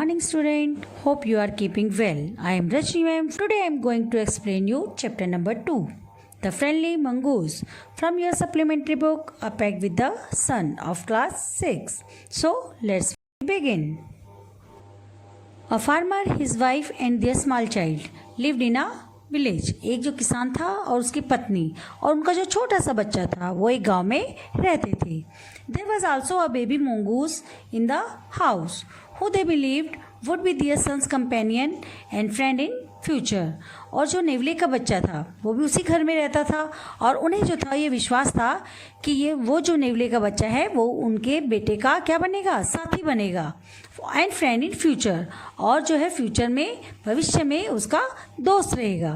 morning student. Hope you are keeping well. I am Rajni ma'am. Today I am going to explain you chapter number 2. The Friendly Mongoose from your supplementary book A Pact with the Sun of class 6. So let's begin. A farmer, his wife and their small child lived in a village. एक जो किसान था और उसकी पत्नी और उनका जो छोटा सा बच्चा था वो एक गांव में रहते थे। There was also a baby mongoose in the house who they believed would be their son's companion and friend in future. और जो नेवले का बच्चा था वो भी उसी घर में रहता था और उन्हें जो था ये विश्वास था कि ये वो जो नेवले का बच्चा है वो उनके बेटे का क्या बनेगा, साथी बनेगा एंड फ्रेंड इन फ्यूचर, और जो है फ्यूचर में भविष्य में उसका दोस्त रहेगा।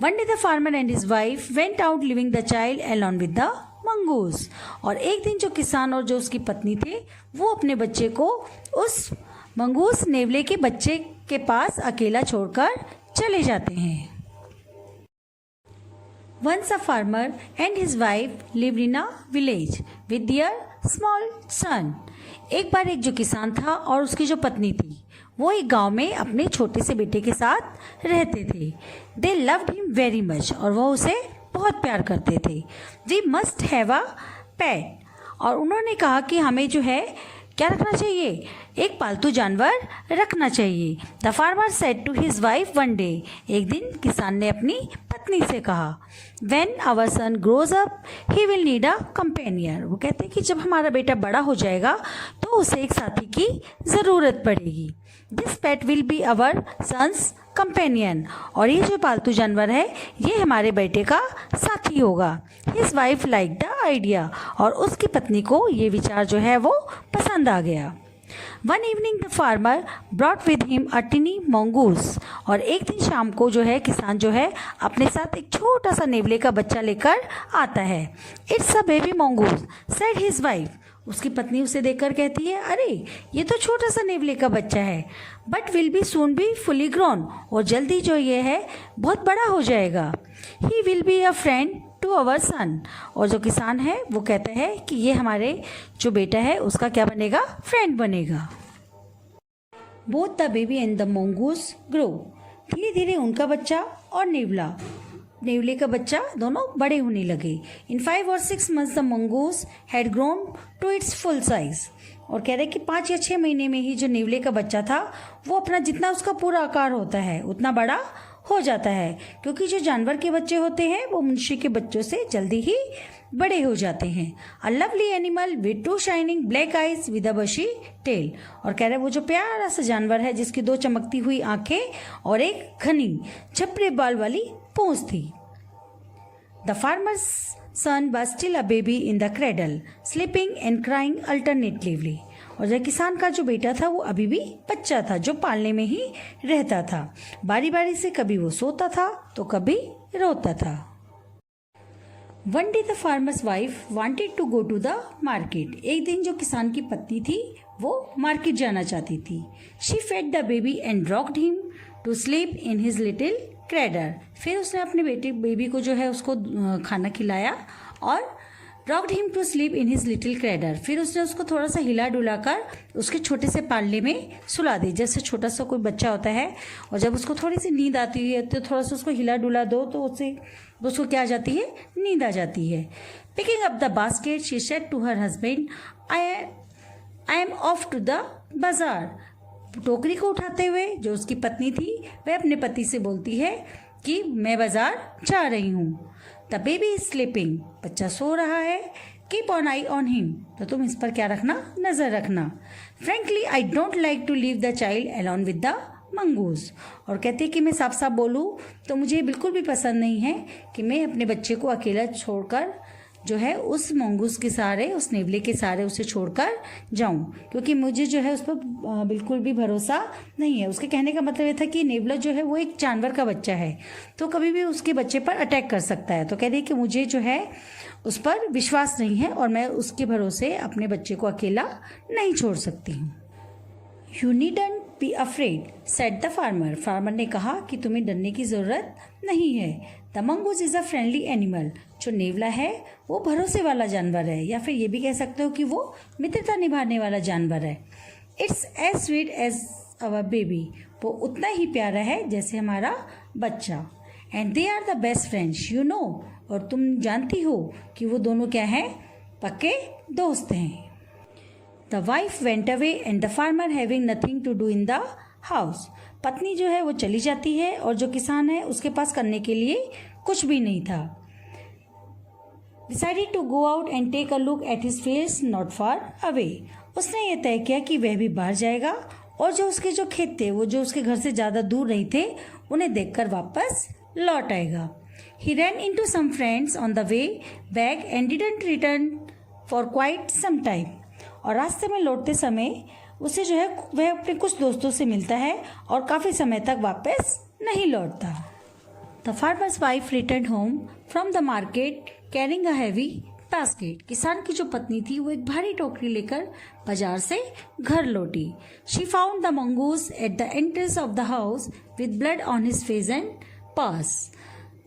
One day the farmer and his wife went out living the child alone with the mongoose. और एक दिन जो किसान और जो उसकी पत्नी थे वो अपने बच्चे को उस मंगूस नेवले के बच्चे के पास अकेला छोड़कर चले जाते हैं। Once a farmer and his wife lived in a village with their small son. एक बार एक जो किसान था और उसकी जो पत्नी थी वो एक गांव में अपने छोटे से बेटे के साथ रहते थे। They loved him very much और वो उसे बहुत प्यार करते थे। We must have a pet और उन्होंने कहा कि हमें जो है क्या रखना चाहिए, एक पालतू जानवर रखना चाहिए। The farmer said to his wife one day, एक दिन किसान ने अपनी पत्नी से कहा, when our son grows up he will need a companion. वो कहते हैं कि जब हमारा बेटा बड़ा हो जाएगा तो उसे एक साथी की ज़रूरत पड़ेगी। This pet will be our son's companion, और ये जो पालतू जानवर है ये हमारे बेटे का साथी होगा। His wife like the idea, और उसकी पत्नी को ये विचार जो है वो पसंद आ गया। One evening the farmer brought with him a टिनी mongoose, और एक दिन शाम को जो है किसान जो है अपने साथ एक छोटा सा नेवले का बच्चा लेकर आता है। It's a baby mongoose said his wife, उसकी पत्नी उसे देखकर कहती है, अरे ये तो छोटा सा नेवले का बच्चा है, but will be soon be fully grown, और जल्दी जो ये है बहुत बड़ा हो जाएगा। He will be a friend to our son, और जो किसान है वो कहता है कि ये हमारे जो बेटा है उसका क्या बनेगा, फ्रेंड बनेगा। Both the baby and the mongoose grow, धीरे धीरे उनका बच्चा और नेवले का बच्चा दोनों बड़े होने लगे। In 5 or 6 months the mongoose had grown to its full size, और कह रहे कि 5 या 6 महीने में ही जो नेवले का बच्चा था वो अपना जितना उसका पूरा आकार होता है उतना बड़ा हो जाता है, क्योंकि जो जानवर के बच्चे होते हैं वो मनुष्य के बच्चों से जल्दी ही बड़े हो जाते हैं। A lovely animal with 2 shining black eyes with a बशी टेल, और कह रहे वो जो प्यारा सा जानवर है जिसकी 2 चमकती हुई आंखें और एक घनी छपरे बाल वाली पूंछ थी। The farmer's son was still a baby in the cradle sleeping and crying alternatively, और जो किसान का जो बेटा था वो अभी भी बच्चा था जो पालने में ही रहता था। बारी बारी से कभी वो सोता था तो कभी रोता था। One day the farmer's wife wanted to go to the market, एक दिन जो किसान की पत्नी थी वो मार्केट जाना चाहती थी। She fed the baby and rocked him to sleep in his little cradle, फिर उसने अपने बेबी को जो है उसको खाना खिलाया और rocked him to sleep in his little cradle, फिर उसने उसको थोड़ा सा हिला डुला कर उसके छोटे से पालने में सुला दी। जैसे छोटा सा कोई बच्चा होता है और जब उसको थोड़ी सी नींद आती है तो थोड़ा सा उसको हिला डुला दो तो उसको क्या आ जाती है, नींद आ जाती है। Picking up the basket she said to her husband, I am off to the bazaar. टोकरी को उठाते हुए जो उसकी पत्नी थी वह अपने पति से बोलती है कि मैं बाजार जा रही हूँ। द बेबी इज स्लीपिंग, बच्चा सो रहा है। Keep on eye on him, तो तुम इस पर क्या रखना, नजर रखना। Frankly I don't like to leave the child alone with the mongoose, और कहते हैं कि मैं साफ साफ बोलूँ तो मुझे बिल्कुल भी पसंद नहीं है कि मैं अपने बच्चे को अकेला छोड़कर जो है उस मंगूस के सहारे, उस नेवले के सहारे उसे छोड़कर जाऊं, क्योंकि मुझे जो है उस पर बिल्कुल भी भरोसा नहीं है। उसके कहने का मतलब ये था कि नेवला जो है वो एक जानवर का बच्चा है तो कभी भी उसके बच्चे पर अटैक कर सकता है, तो कह रही कि मुझे जो है उस पर विश्वास नहीं है और मैं उसके भरोसे अपने बच्चे को अकेला नहीं छोड़ सकती हूँ। You needn't be afraid said the farmer, farmer ने कहा कि तुम्हें डरने की ज़रूरत नहीं है। The mongoose is a friendly animal, जो नेवला है वो भरोसे वाला जानवर है, या फिर ये भी कह सकते हो कि वो मित्रता निभाने वाला जानवर है। It's as sweet as our baby, वो उतना ही प्यारा है जैसे हमारा बच्चा। And they are the best friends you know, और तुम जानती हो कि वो दोनों क्या हैं, पक्के दोस्त हैं। The wife went away and the farmer having nothing to do in the house, पत्नी जो है वो चली जाती है और जो किसान है उसके पास करने के लिए कुछ भी नहीं था। Decided to go out and take a look at his face not far away, उसने ये तय किया कि वह भी बाहर जाएगा और जो उसके जो खेत थे वो जो उसके घर से ज़्यादा दूर नहीं थे उन्हें देखकर वापस लौट आएगा। He ran into some friends on the way back and didn't return for quite some time, और रास्ते में लौटते समय उसे जो है वह अपने कुछ दोस्तों से मिलता है और काफ़ी समय तक वापस नहीं लौटता। The farmer's wife return home from the market carrying a heavy basket, किसान की जो पत्नी थी वो एक भारी टोकरी लेकर बाजार से घर लौटी। She found the mongoose at the entrance of the house with blood on his face and paws,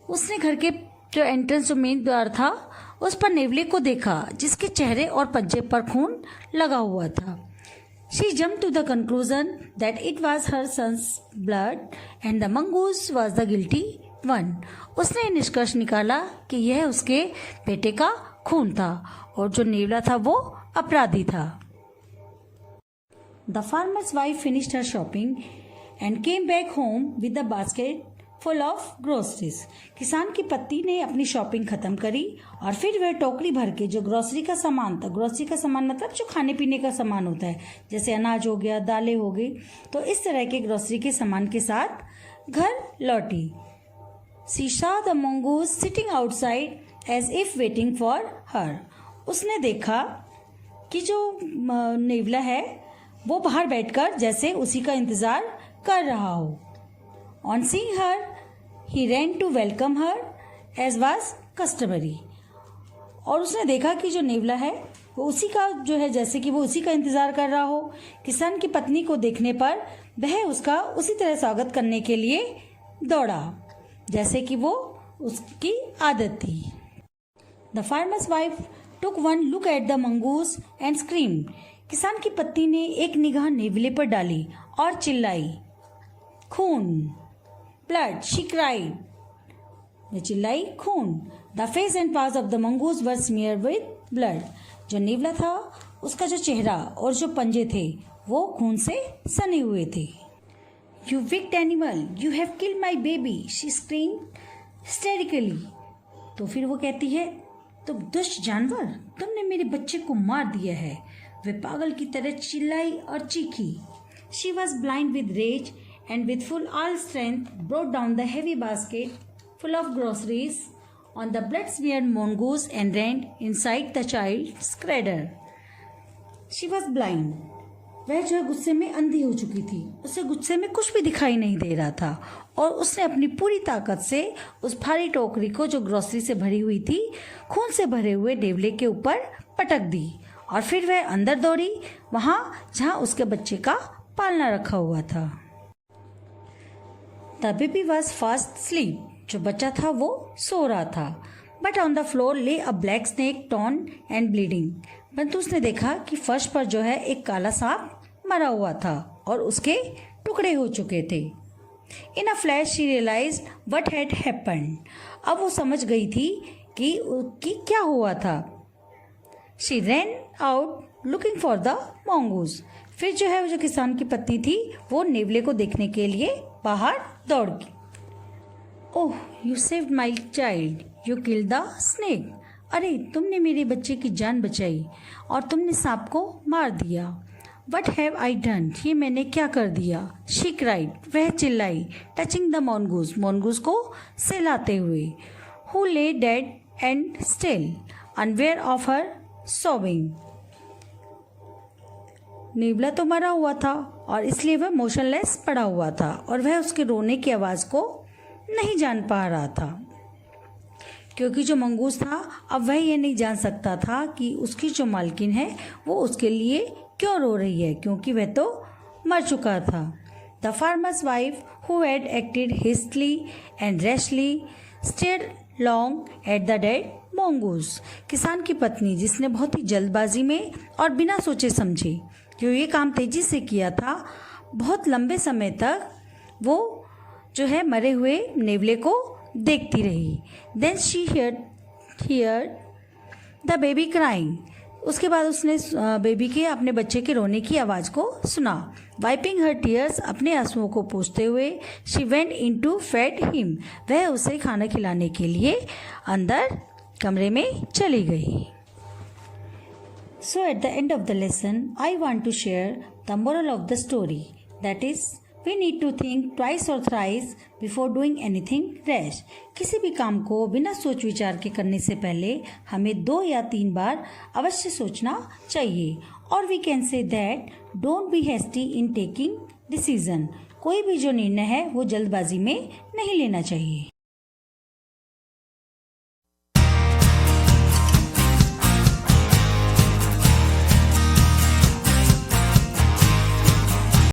उसने घर के जो एंट्रेंस जो मेन द्वार था उस पर नेवले को देखा जिसके चेहरे और पंजे पर खून लगा हुआ था। She jumped to the conclusion that it was her son's blood and the mongoose was the guilty one. उसने निष्कर्ष निकाला कि यह उसके बेटे का खून था और जो नेवला था वो अपराधी था। The farmer's wife finished her shopping and came back home with the basket full of groceries. किसान की पत्नी ने अपनी शॉपिंग खत्म करी और फिर वह टोकरी भर के जो ग्रोसरी का सामान था, ग्रोसरी का सामान मतलब जो खाने पीने का सामान होता है जैसे अनाज हो गया, दालें हो गई, तो इस तरह के ग्रोसरी के सामान के साथ घर लौटी। She saw the mongoose sitting outside as if waiting for her. उसने देखा कि जो नेवला है वो बाहर बैठकर जैसे उसी का इंतजार कर रहा हो। On seeing her, he ran to welcome her as was customary. और उसने देखा कि जो नेवला है वो उसी का जो है जैसे कि वो उसी का इंतजार कर रहा हो। किसान की पत्नी को देखने पर वह उसका उसी तरह स्वागत करने के लिए दौड़ा जैसे कि वो उसकी आदत थी। The farmer's wife took one look at the mongoose and screamed. किसान की पत्नी ने एक निगाह नेवले पर डाली और चिल्लाई, खून, ब्लड, शी क्राइड, वह चिल्लाई खून। The face and pass of the mongoose were smear with blood, जो नेवला था उसका जो चेहरा और जो पंजे थे वो खून से सने हुए थे। You wicked animal, you have killed my baby, she screamed हिस्टेरिकली, तो फिर वो कहती है, तुम दुष्ट जानवर, तुमने मेरे बच्चे को मार दिया है। वे पागल की तरह चिल्लाई और चीखी। She was blind with rage and with full all strength brought down the heavy basket full of groceries on the blood-smeared mongoose and ran inside the child's cradle. She was blind. वह जो है गुस्से में अंधी हो चुकी थी, उसे गुस्से में कुछ भी दिखाई नहीं दे रहा था और उसने अपनी पूरी ताकत से उस भारी टोकरी को जो ग्रोसरी से भरी हुई थी खून से भरे हुए नेवले के ऊपर पटक दी और फिर वह अंदर दौड़ी वहाँ जहाँ उसके बच्चे का पालना रखा हुआ था। The baby was fast asleep. जो बच्चा था वो सो रहा था। But on the floor lay a black snake torn and bleeding. परंतु उसने देखा कि फर्श पर जो है एक काला सांप मरा हुआ था और उसके टुकड़े हो चुके थे। In a flash she realized what had happened. अब वो समझ गई थी कि क्या हुआ था। She ran out looking for the mongoose. फिर जो है वो जो किसान की पत्नी थी वो नेवले को देखने के लिए बाहर दौड़ गई। Oh, you saved my child, you killed the snake, अरे तुमने मेरे बच्चे की जान बचाई और तुमने सांप को मार दिया। वट हैव आई डन, ये मैंने क्या कर दिया। शी क्राइड, वह चिल्लाई, टचिंग द मॉन्गूस, मॉन्गूस को सहलाते हुए। Who lay dead and still unaware of her sobbing, नेवला तो मरा हुआ था और इसलिए वह मोशनलेस पड़ा हुआ था और वह उसके रोने की आवाज़ को नहीं जान पा रहा था, क्योंकि जो मंगूस था अब वह ये नहीं जान सकता था कि उसकी जो मालकिन है वो उसके लिए क्यों रो रही है, क्योंकि वह तो मर चुका था। The farmer's wife who had acted hastily and rashly stared long at the dead mongoose, किसान की पत्नी जिसने बहुत ही जल्दबाजी में और बिना सोचे समझे जो ये काम तेजी से किया था, बहुत लंबे समय तक वो जो है मरे हुए नेवले को देखती रही। Then she hear the baby crying. उसके बाद उसने बेबी के अपने बच्चे के रोने की आवाज़ को सुना। वाइपिंग हर टीयर्स, अपने आंसुओं को पोंछते हुए, she went in to fed him, वह उसे खाना खिलाने के लिए अंदर कमरे में चली गई। So at the end of the lesson, I want to share the moral of the story. That is, we need to think twice or thrice before doing anything rash. किसी भी काम को बिना सोच विचार के करने से पहले हमें 2 या 3 बार अवश्य सोचना चाहिए। और we can say that don't be hasty in taking decision. कोई भी जो निर्णय है वो जल्दबाजी में नहीं लेना चाहिए।